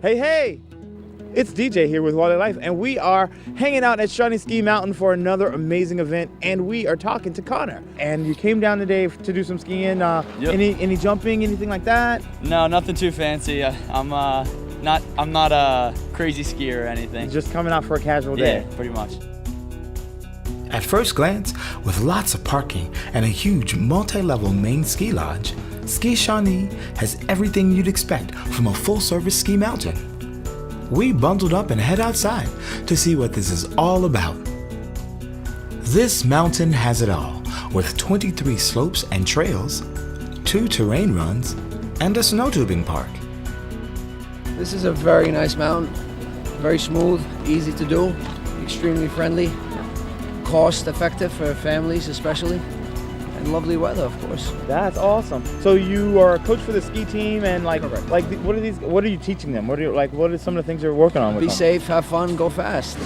Hey, hey! It's DJ here with Wally Life, and we are hanging out at Shawnee Ski Mountain for another amazing event, and we are talking to Connor. And you came down today to do some skiing. Yep. Any jumping, anything like that? No, nothing too fancy. I'm not a crazy skier or anything. Just coming out for a casual day. Yeah, pretty much. At first glance, with lots of parking and a huge multi-level main ski lodge, Ski Shawnee has everything you'd expect from a full-service ski mountain. We bundled up and head outside to see what this is all about. This mountain has it all, with 23 slopes and trails, 2 terrain runs, and a snow tubing park. This is a very nice mountain, very smooth, easy to do, extremely friendly, cost effective for families especially, and lovely weather, of course. That's awesome. So you are a coach for the ski team, and Correct. what are you teaching them? What are some of the things you're working on with Be them? safe, have fun, go fast.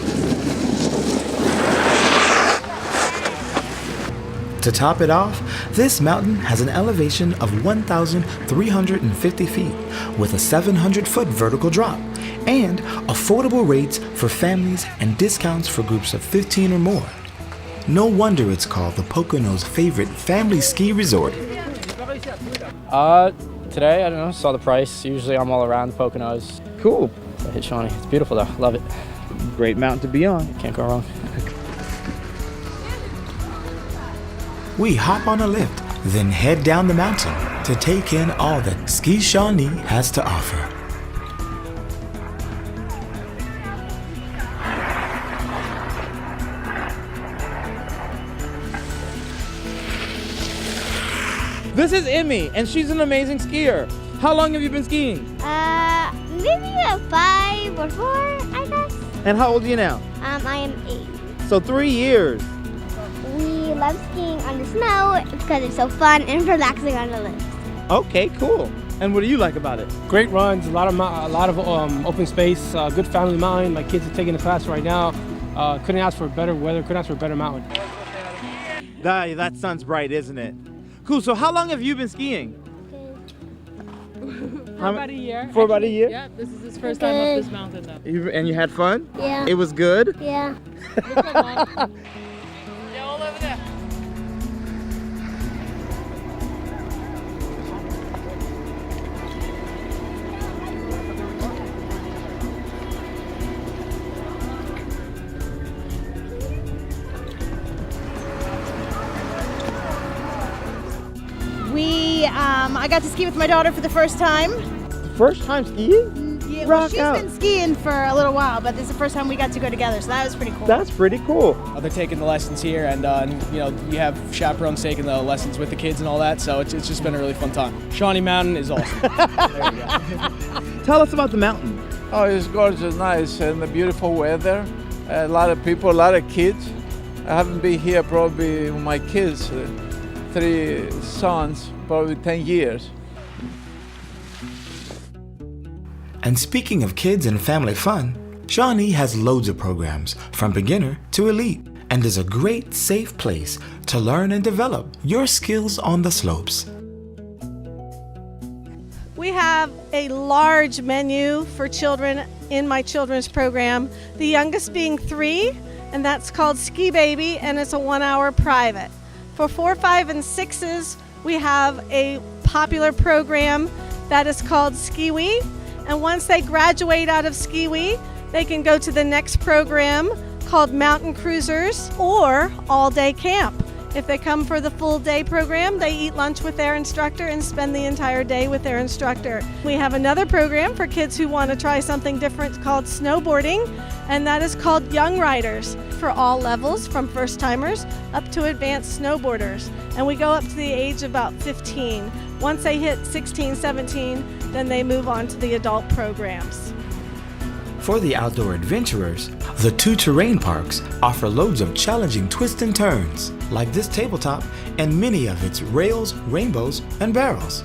To top it off, this mountain has an elevation of 1,350 feet with a 700-foot vertical drop and affordable rates for families and discounts for groups of 15 or more. No wonder it's called the Poconos' favorite family ski resort. Today, I don't know, saw the price. Usually I'm all around the Poconos. Cool. I hit Shawnee. It's beautiful though, love it. Great mountain to be on. Can't go wrong. We hop on a lift, then head down the mountain to take in all that Ski Shawnee has to offer. This is Emmy, and she's an amazing skier. How long have you been skiing? Maybe about 5 or 4, I guess. And how old are you now? I am 8. So 3 years. We love skiing on the snow because it's so fun and relaxing on the lift. Okay, cool. And what do you like about it? Great runs, a lot of open space, good family mountain. My kids are taking the class right now. Couldn't ask for better weather, couldn't ask for a better mountain. That sun's bright, isn't it? Cool, so how long have you been skiing? For about a year. For about a year? Yeah, this is his first time up this mountain though. And you had fun? Yeah. It was good? Yeah. Yeah, all over there. I got to ski with my daughter for the first time. First time skiing? Yeah, Rock well, she's out. been skiing for a little while, but this is the first time we got to go together, so that was pretty cool. That's pretty cool. They're taking the lessons here, and you have chaperones taking the lessons with the kids and all that, so it's just been a really fun time. Shawnee Mountain is awesome. There you go. Tell us about the mountain. Oh, it's gorgeous, nice, and the beautiful weather. A lot of people, a lot of kids. I haven't been here probably with my kids, 3 sons, probably 10 years. And speaking of kids and family fun, Shawnee has loads of programs from beginner to elite and is a great safe place to learn and develop your skills on the slopes. We have a large menu for children in my children's program, the youngest being 3, and that's called Ski Baby, and it's a 1-hour private. For 4, 5, and 6s, we have a popular program that is called Ski Wee. And once they graduate out of Ski Wee, they can go to the next program called Mountain Cruisers or All Day Camp. If they come for the full day program, they eat lunch with their instructor and spend the entire day with their instructor. We have another program for kids who want to try something different called snowboarding, and that is called Young Riders, for all levels, from first timers up to advanced snowboarders. And we go up to the age of about 15. Once they hit 16, 17, then they move on to the adult programs. For the outdoor adventurers, the 2 terrain parks offer loads of challenging twists and turns, like this tabletop and many of its rails, rainbows, and barrels.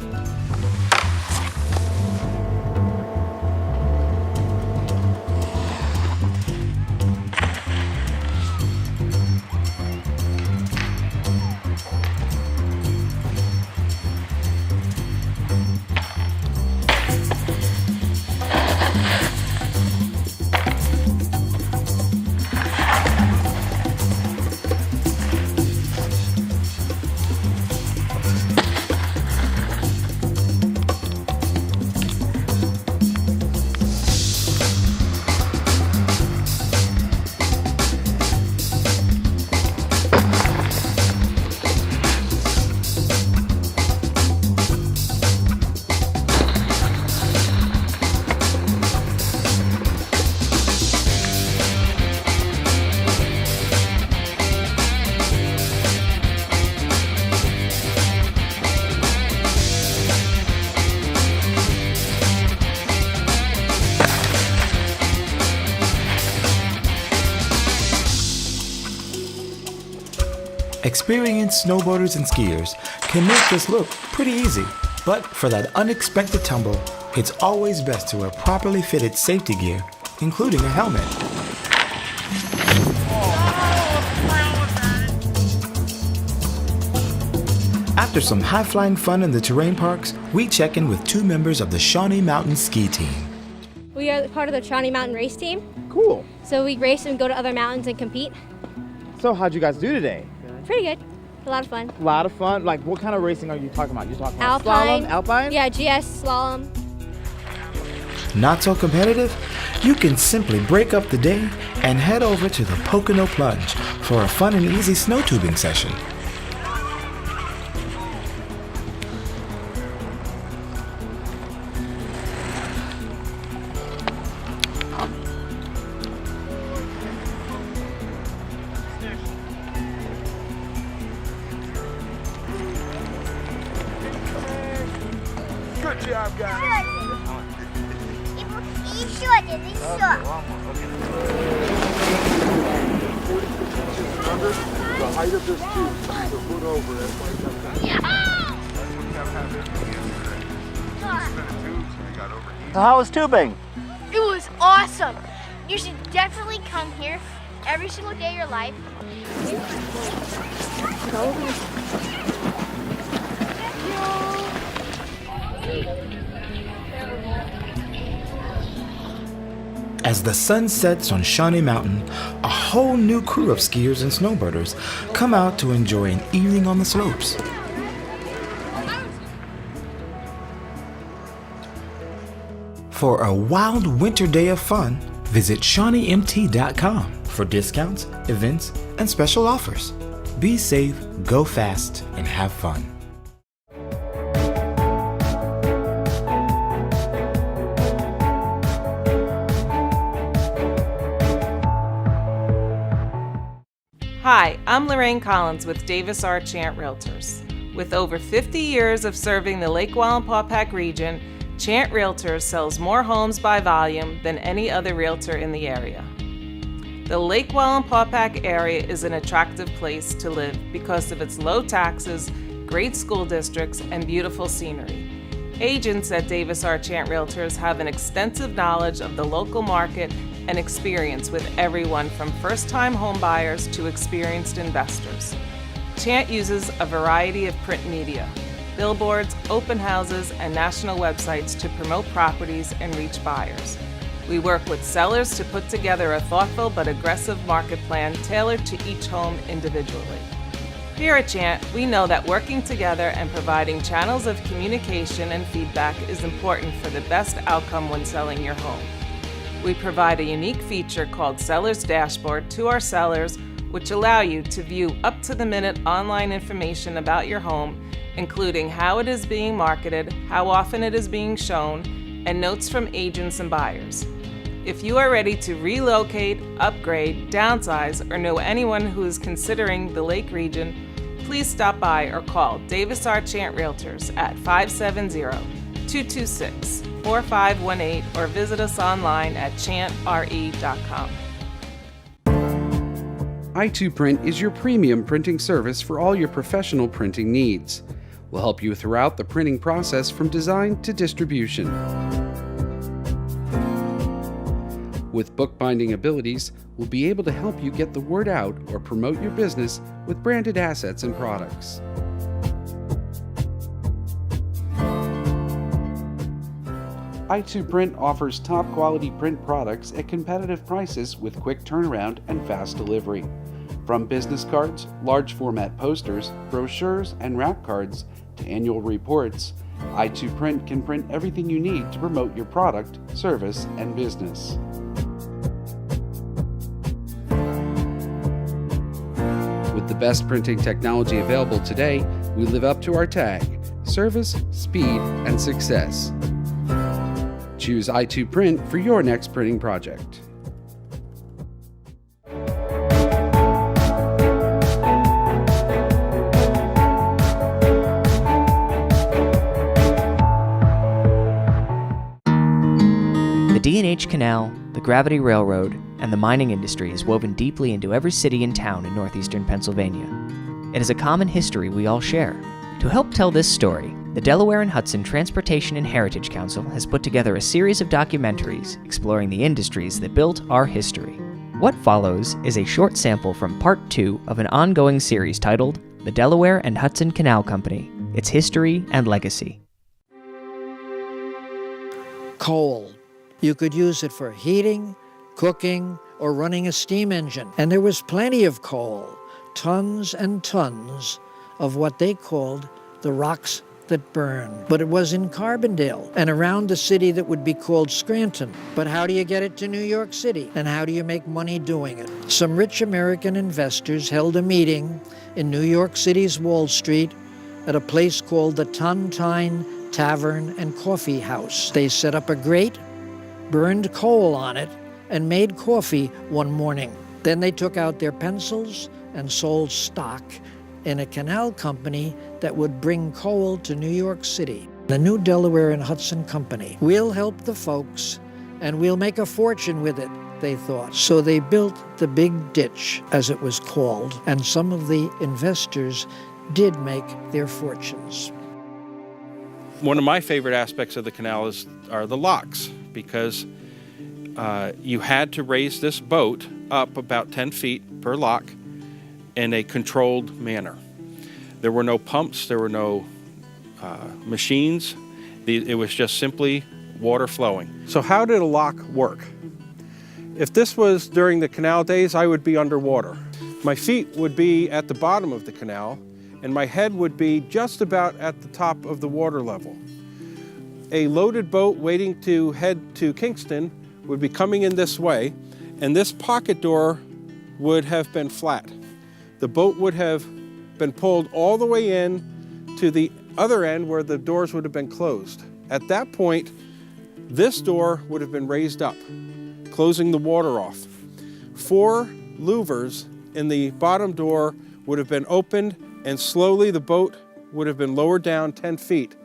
Experienced snowboarders and skiers can make this look pretty easy, but for that unexpected tumble, it's always best to wear properly fitted safety gear, including a helmet. After some high-flying fun in the terrain parks, we check in with 2 members of the Shawnee Mountain Ski team. We are part of the Shawnee Mountain race team. Cool. So we race and go to other mountains and compete. So how'd you guys do today? Pretty good. A lot of fun. A lot of fun. Like, what kind of racing are you talking about? You talking about Alpine. slalom? Alpine? Yeah, GS slalom. Not so competitive? You can simply break up the day and head over to the Pocono Plunge for a fun and easy snow tubing session. Good job, guys. The height of this tube is a foot over. That's why you gotta have it. How was tubing? It was awesome. You should definitely come here every single day of your life. As the sun sets on Shawnee Mountain, a whole new crew of skiers and snowboarders come out to enjoy an evening on the slopes. For a wild winter day of fun, visit ShawneeMT.com for discounts, events, and special offers. Be safe, go fast, and have fun. Hi, I'm Lorraine Collins with Davis R. Chant Realtors. With over 50 years of serving the Lake Wallenpaupack region, Chant Realtors sells more homes by volume than any other realtor in the area. The Lake Wallenpaupack area is an attractive place to live because of its low taxes, great school districts, and beautiful scenery. Agents at Davis R. Chant Realtors have an extensive knowledge of the local market and experience with everyone from first-time home buyers to experienced investors. Chant uses a variety of print media, billboards, open houses, and national websites to promote properties and reach buyers. We work with sellers to put together a thoughtful but aggressive market plan tailored to each home individually. Here at Chant, we know that working together and providing channels of communication and feedback is important for the best outcome when selling your home. We provide a unique feature called Seller's Dashboard to our sellers, which allow you to view up-to-the-minute online information about your home, including how it is being marketed, how often it is being shown, and notes from agents and buyers. If you are ready to relocate, upgrade, downsize, or know anyone who is considering the Lake region, please stop by or call Davis R. Chant Realtors at 570-226-4518 or visit us online at chantre.com. i2 Print is your premium printing service for all your professional printing needs. We'll help you throughout the printing process from design to distribution. With bookbinding abilities, we'll be able to help you get the word out or promote your business with branded assets and products. i2 Print offers top quality print products at competitive prices with quick turnaround and fast delivery. From business cards, large format posters, brochures, and wrap cards to annual reports, i2 Print can print everything you need to promote your product, service, and business. With the best printing technology available today, we live up to our tag: service, speed, and success. Choose i2 Print for your next printing project. The D&H Canal, the Gravity Railroad, and the mining industry is woven deeply into every city and town in northeastern Pennsylvania. It is a common history we all share. To help tell this story, the Delaware and Hudson Transportation and Heritage Council has put together a series of documentaries exploring the industries that built our history. What follows is a short sample from Part 2 of an ongoing series titled The Delaware and Hudson Canal Company, Its History and Legacy. Coal. You could use it for heating, cooking, or running a steam engine. And there was plenty of coal, tons and tons of what they called the rocks that burn. But it was in Carbondale and around the city that would be called Scranton. But how do you get it to New York City? And how do you make money doing it? Some rich American investors held a meeting in New York City's Wall Street at a place called the Tontine Tavern and Coffee House. They set up a grate, burned coal on it, and made coffee one morning. Then they took out their pencils and sold stock in a canal company that would bring coal to New York City. The new Delaware and Hudson Company. We'll help the folks, and we'll make a fortune with it, they thought. So they built the Big Ditch, as it was called, and some of the investors did make their fortunes. One of my favorite aspects of the canal are the locks, because you had to raise this boat up about 10 feet per lock in a controlled manner. There were no pumps, there were no machines. It was just simply water flowing. So how did a lock work? If this was during the canal days, I would be underwater. My feet would be at the bottom of the canal, and my head would be just about at the top of the water level. A loaded boat waiting to head to Kingston would be coming in this way, and this pocket door would have been flat. The boat would have been pulled all the way in to the other end where the doors would have been closed. At that point, this door would have been raised up, closing the water off. 4 louvers in the bottom door would have been opened, and slowly the boat would have been lowered down 10 feet.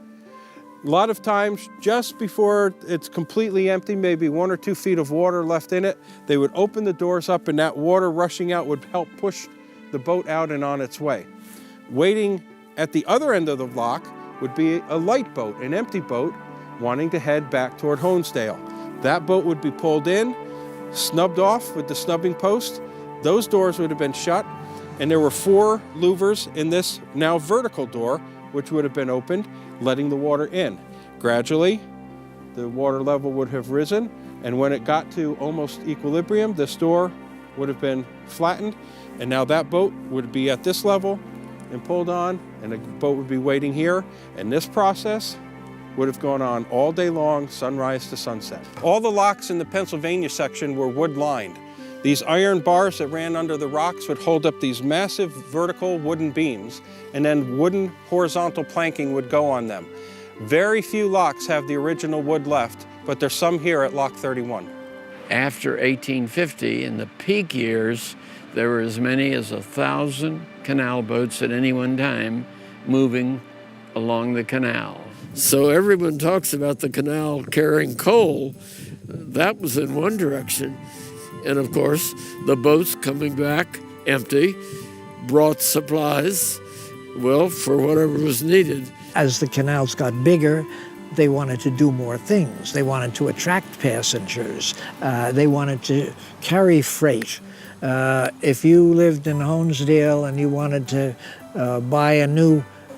A lot of times, just before it's completely empty, maybe 1 or 2 feet of water left in it, they would open the doors up, and that water rushing out would help push the boat out and on its way. Waiting at the other end of the lock would be a light boat, an empty boat, wanting to head back toward Honesdale. That boat would be pulled in, snubbed off with the snubbing post. Those doors would have been shut, and there were 4 louvers in this now vertical door, which would have been opened, letting the water in. Gradually, the water level would have risen, and when it got to almost equilibrium, this door would have been flattened, and now that boat would be at this level and pulled on, and a boat would be waiting here, and this process would have gone on all day long, sunrise to sunset. All the locks in the Pennsylvania section were wood-lined. These iron bars that ran under the rocks would hold up these massive vertical wooden beams, and then wooden horizontal planking would go on them. Very few locks have the original wood left, but there's some here at Lock 31. After 1850, in the peak years, there were as many as 1,000 canal boats at any one time moving along the canal. So everyone talks about the canal carrying coal. That was in one direction. And of course, the boats coming back empty brought supplies, well, for whatever was needed. As the canals got bigger, they wanted to do more things. They wanted to attract passengers. They wanted to carry freight. If you lived in Honesdale and you wanted to buy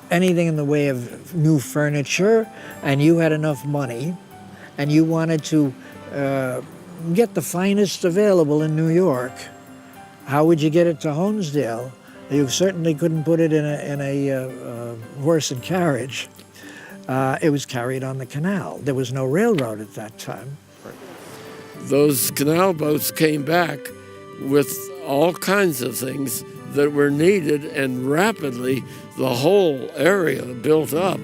anything in the way of new furniture, and you had enough money, and you wanted to get the finest available in New York, how would you get it to Honesdale? You certainly couldn't put it in a horse and carriage. It was carried on the canal. There was no railroad at that time. Those canal boats came back with all kinds of things that were needed, and rapidly the whole area built up.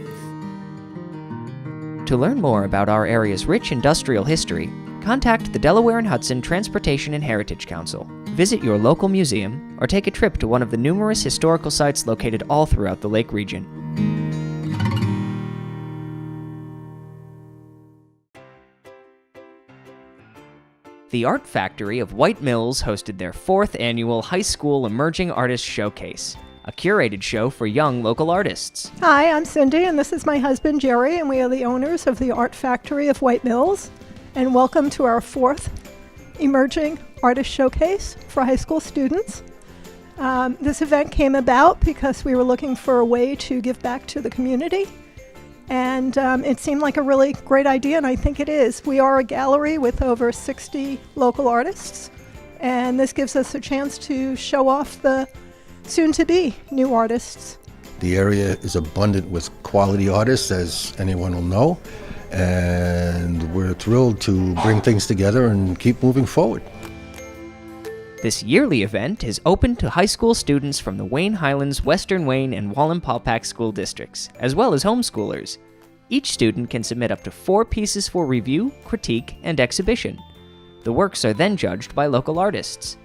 To learn more about our area's rich industrial history, contact the Delaware and Hudson Transportation and Heritage Council, visit your local museum, or take a trip to one of the numerous historical sites located all throughout the lake region. The Art Factory of White Mills hosted their 4th annual High School Emerging Artists Showcase. a curated show for young local artists. Hi, I'm Cindy, and this is my husband Jerry, and we are the owners of the Art Factory of White Mills. And welcome to our 4th Emerging Artist Showcase for high school students. This event came about because we were looking for a way to give back to the community. And it seemed like a really great idea, and I think it is. We are a gallery with over 60 local artists, and this gives us a chance to show off the soon-to-be new artists. The area is abundant with quality artists, as anyone will know, and we're thrilled to bring things together and keep moving forward. This yearly event is open to high school students from the Wayne Highlands, Western Wayne, and Wallenpaupack school districts, as well as homeschoolers. Each student can submit up to 4 pieces for review, critique, and exhibition. The works are then judged by local artists.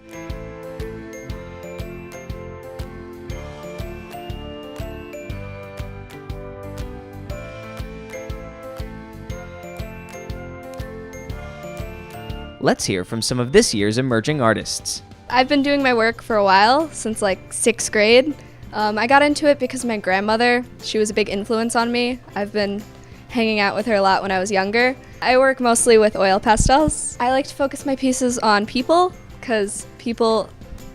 Let's hear from some of this year's emerging artists. I've been doing my work for a while, since like 6th grade. I got into it because my grandmother, she was a big influence on me. I've been hanging out with her a lot when I was younger. I work mostly with oil pastels. I like to focus my pieces on people because people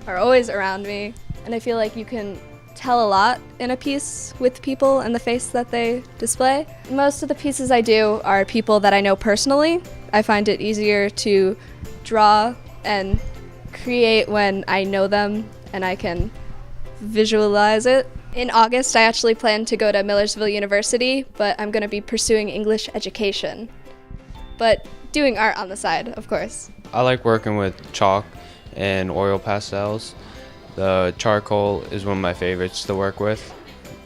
are always around me, and I feel like you can tell a lot in a piece with people and the face that they display. Most of the pieces I do are people that I know personally. I find it easier to draw and create when I know them and I can visualize it. In August, I actually plan to go to Millersville University, but I'm going to be pursuing English education, but doing art on the side, of course. I like working with chalk and oil pastels. The charcoal is one of my favorites to work with,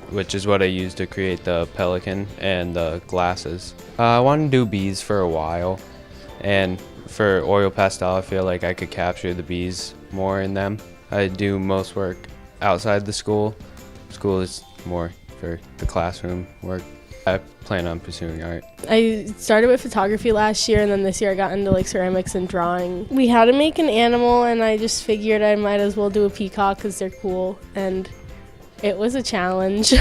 which is what I use to create the pelican and the glasses. I wanted to do bees for a while, and for oil pastel, I feel like I could capture the bees more in them. I do most work outside the school. School is more for the classroom work. I plan on pursuing art. I started with photography last year, and then this year I got into like ceramics and drawing. We had to make an animal, and I just figured I might as well do a peacock because they're cool, and it was a challenge.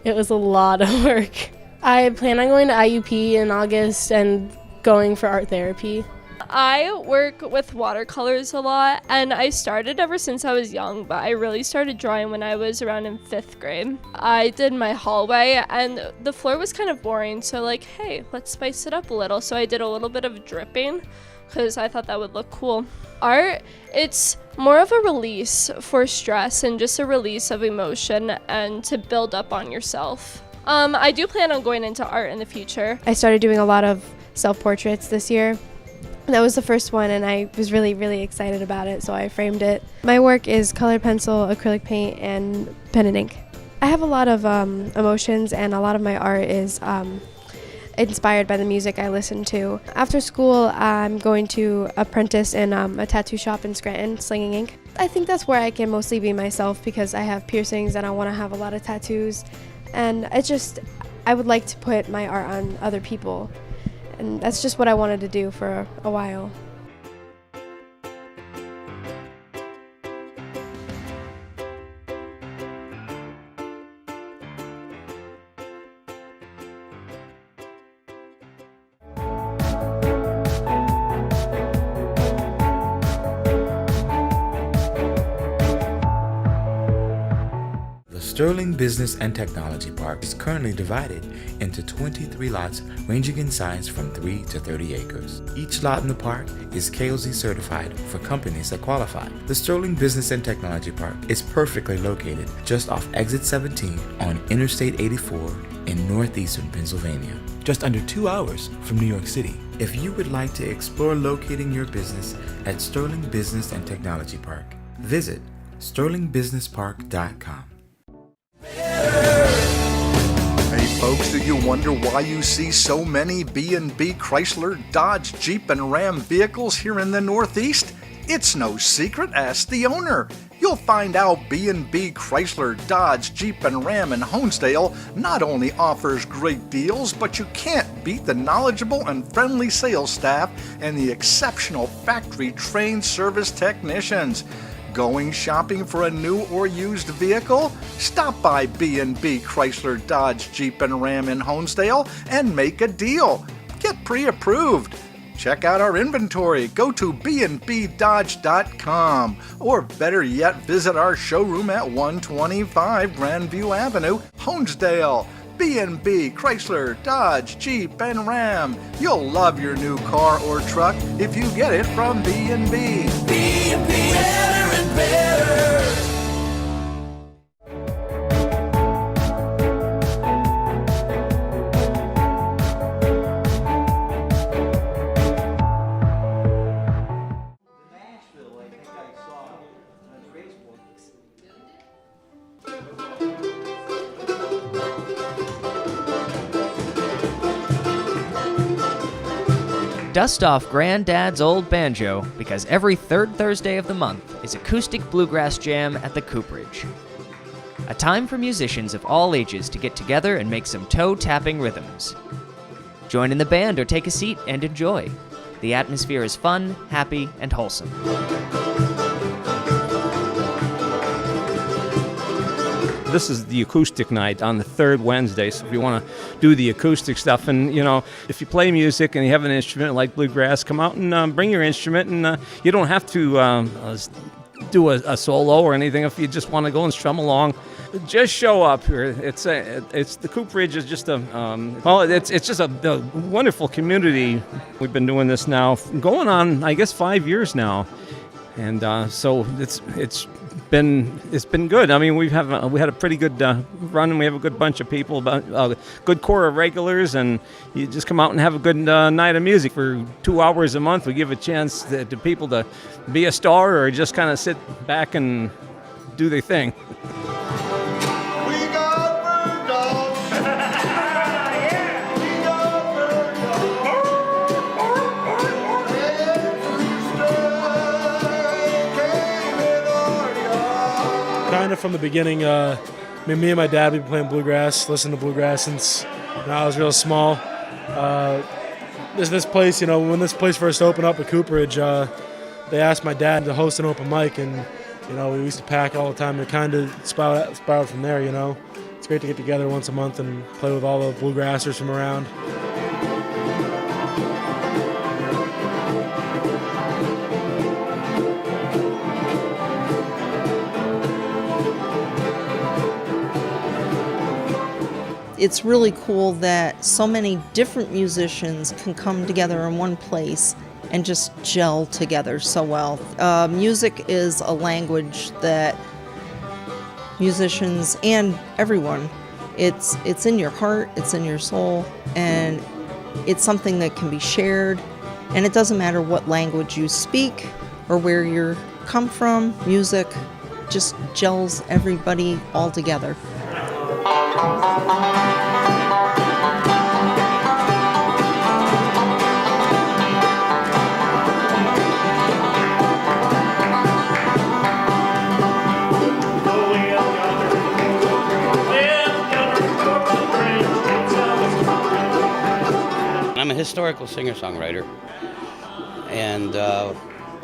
It was a lot of work. I plan on going to IUP in August and going for art therapy. I work with watercolors a lot, and I started ever since I was young, but I really started drawing when I was around in 5th grade. I did my hallway, and the floor was kind of boring, so like, hey, let's spice it up a little. So I did a little bit of dripping because I thought that would look cool. Art, it's more of a release for stress and just a release of emotion and to build up on yourself. I do plan on going into art in the future. I started doing a lot of self-portraits this year. That was the first one, and I was really, really excited about it, so I framed it. My work is colored pencil, acrylic paint, and pen and ink. I have a lot of emotions, and a lot of my art is inspired by the music I listen to. After school, I'm going to apprentice in a tattoo shop in Scranton, Slinging Ink. I think that's where I can mostly be myself because I have piercings and I want to have a lot of tattoos. And it's just, I would like to put my art on other people. And that's just what I wanted to do for a while. Sterling Business and Technology Park is currently divided into 23 lots ranging in size from 3 to 30 acres. Each lot in the park is KOZ certified for companies that qualify. The Sterling Business and Technology Park is perfectly located just off Exit 17 on Interstate 84 in northeastern Pennsylvania, just under 2 hours from New York City. If you would like to explore locating your business at Sterling Business and Technology Park, visit sterlingbusinesspark.com. Hey folks, do you wonder why you see so many B&B Chrysler, Dodge, Jeep, and Ram vehicles here in the Northeast? It's no secret, ask the owner. You'll find out B&B Chrysler, Dodge, Jeep, and Ram in Honesdale not only offers great deals, but you can't beat the knowledgeable and friendly sales staff and the exceptional factory-trained service technicians. Going shopping for a new or used vehicle? Stop by B&B Chrysler Dodge Jeep and Ram in Honesdale and make a deal. Get pre-approved. Check out our inventory. Go to bnbdodge.com, or better yet, visit our showroom at 125 Grandview Avenue, Honesdale. B&B Chrysler Dodge Jeep and Ram. You'll love your new car or truck if you get it from B&B. B&B, better and better. Dust off Granddad's old banjo, because every third Thursday of the month is Acoustic Bluegrass Jam at the Cooperage. A time for musicians of all ages to get together and make some toe-tapping rhythms. Join in the band or take a seat and enjoy. The atmosphere is fun, happy, and wholesome. This is the acoustic night on the third Wednesday, so if you want to do the acoustic stuff, and if you play music and you have an instrument like bluegrass, come out and bring your instrument, and you don't have to do a solo or anything. If you just want to go and strum along, just show up here. It's the Cooperage is just it's just a wonderful community. We've been doing this now going on, I guess, 5 years now, and so it's been good. I mean, we had a pretty good run, and we have a good bunch of people, a good core of regulars, and you just come out and have a good night of music for 2 hours a month. We give a chance to people to be a star or just kind of sit back and do their thing. Kind of from the beginning, me and my dad, we've been playing bluegrass, listening to bluegrass since I was real small. This place, when this place first opened up at Cooperage, they asked my dad to host an open mic, and we used to pack all the time. It kind of spiraled from there. It's great to get together once a month and play with all the bluegrassers from around. It's really cool that so many different musicians can come together in one place and just gel together so well. Music is a language that musicians and everyone, it's in your heart, it's in your soul, and it's something that can be shared. And it doesn't matter what language you speak or where you come from, music just gels everybody all together. I'm a historical singer-songwriter, and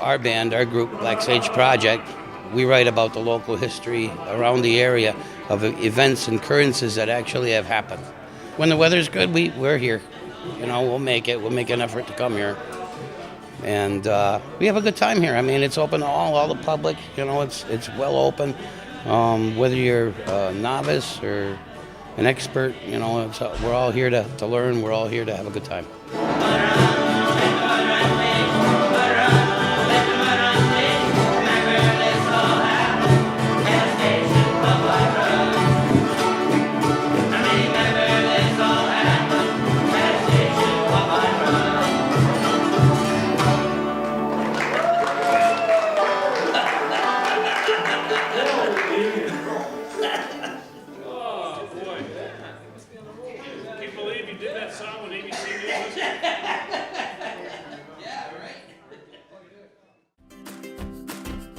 our band, our group, Black Sage Project, we write about the local history around the area of events and occurrences that actually have happened. When the weather's good, we're here. We'll make it. We'll make an effort to come here. And we have a good time here. I mean, it's open to all the public. It's well open. Whether you're a novice or an expert, we're all here to learn. We're all here to have a good time.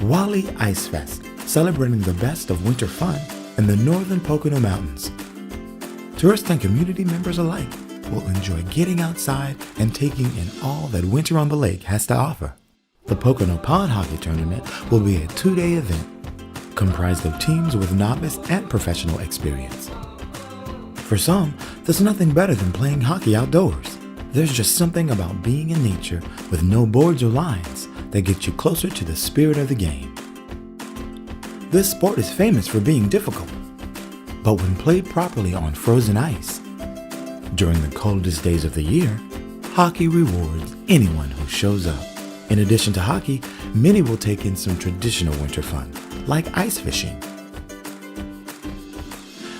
Wally Ice Fest, celebrating the best of winter fun in the northern Pocono Mountains. Tourists and community members alike will enjoy getting outside and taking in all that winter on the lake has to offer. The Pocono Pond Hockey Tournament will be a 2-day event comprised of teams with novice and professional experience. For some, there's nothing better than playing hockey outdoors. There's just something about being in nature with no boards or lines that gets you closer to the spirit of the game. This sport is famous for being difficult, but when played properly on frozen ice, during the coldest days of the year, hockey rewards anyone who shows up. In addition to hockey, many will take in some traditional winter fun, like ice fishing.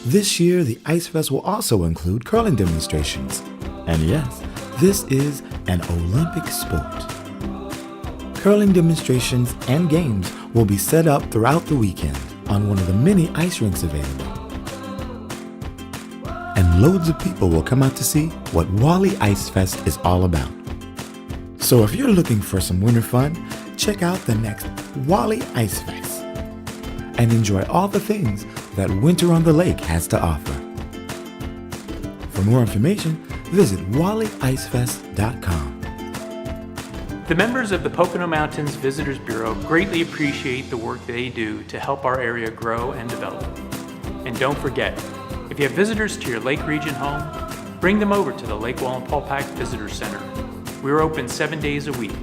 This year, the Ice Fest will also include curling demonstrations. And yes, this is an Olympic sport. Curling demonstrations and games will be set up throughout the weekend on one of the many ice rinks available. And loads of people will come out to see what Wally Ice Fest is all about. So if you're looking for some winter fun, check out the next Wally Ice Fest and enjoy all the things that winter on the lake has to offer. For more information, visit wallyicefest.com. The members of the Pocono Mountains Visitors Bureau greatly appreciate the work they do to help our area grow and develop. And don't forget, if you have visitors to your lake region home, bring them over to the Lake Wallenpaupack Visitor Center. We're open 7 days a week.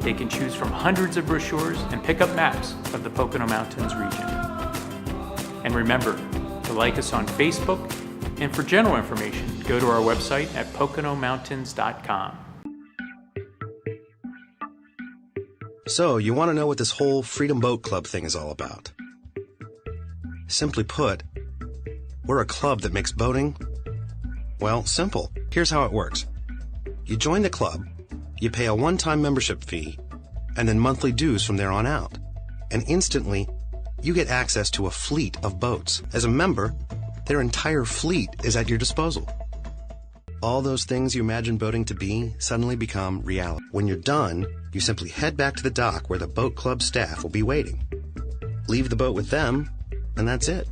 They can choose from hundreds of brochures and pick up maps of the Pocono Mountains region. And remember to like us on Facebook, and for general information, go to our website at poconomountains.com. So, you want to know what this whole Freedom Boat Club thing is all about? Simply put, we're a club that makes boating, well, simple. Here's how it works. You join the club, you pay a one-time membership fee, and then monthly dues from there on out. And instantly, you get access to a fleet of boats. As a member, their entire fleet is at your disposal. All those things you imagine boating to be suddenly become reality. When you're done, you simply head back to the dock where the boat club staff will be waiting. Leave the boat with them, and that's it.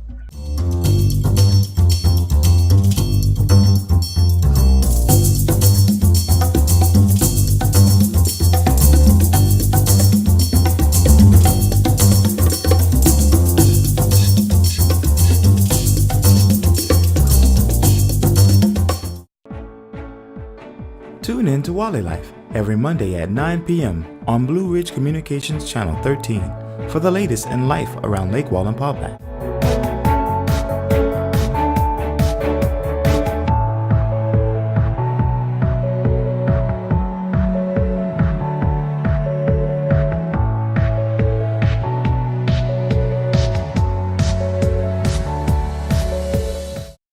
Tune in to Wally Life every Monday at 9 p.m. on Blue Ridge Communications Channel 13 for the latest in life around Lake Wallenpaupack.